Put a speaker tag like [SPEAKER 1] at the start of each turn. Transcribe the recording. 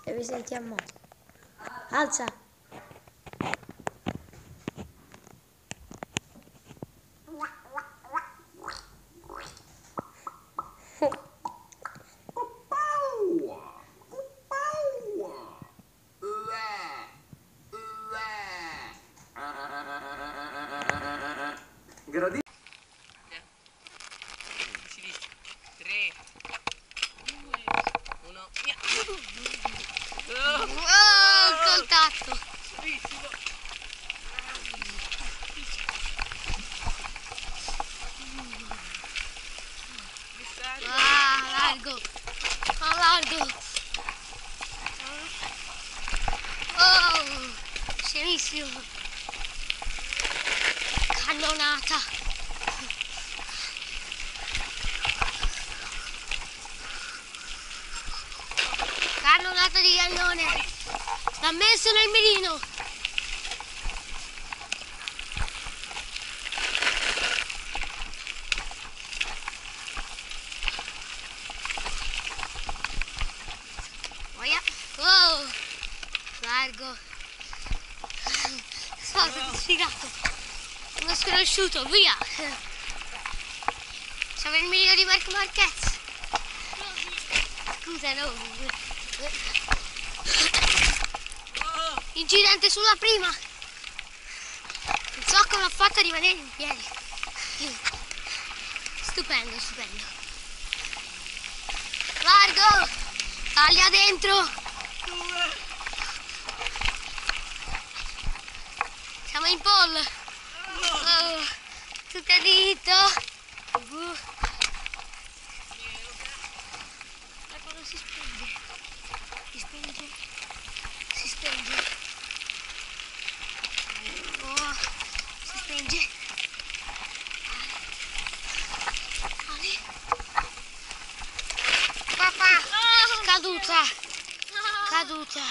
[SPEAKER 1] e vi sentiamo. Alza.
[SPEAKER 2] Gradito.
[SPEAKER 3] Sinistra. 3, 2, 1, via.
[SPEAKER 1] Oh, contatto.
[SPEAKER 3] Bravissimo.
[SPEAKER 1] Ah, largo. Ah, largo. Oh, serissimo. Cannonata. Cannonata di cannone. L'ha messo nel mirino. Via. Oh, largo. Sfigato. Uno sconosciuto, via. Siamo nel mirino di Marco Marquez. Scusa, no. Incidente sulla prima. Il zoccolo l'ha fatta rimanere in piedi. Stupendo, stupendo. Largo. Taglia dentro. Siamo in pole. Oh, tutto a dito. Eccolo, si spenge. Si spenge. Si spenge. Oh, si spenge. Ali. Papà. Caduta. Caduta.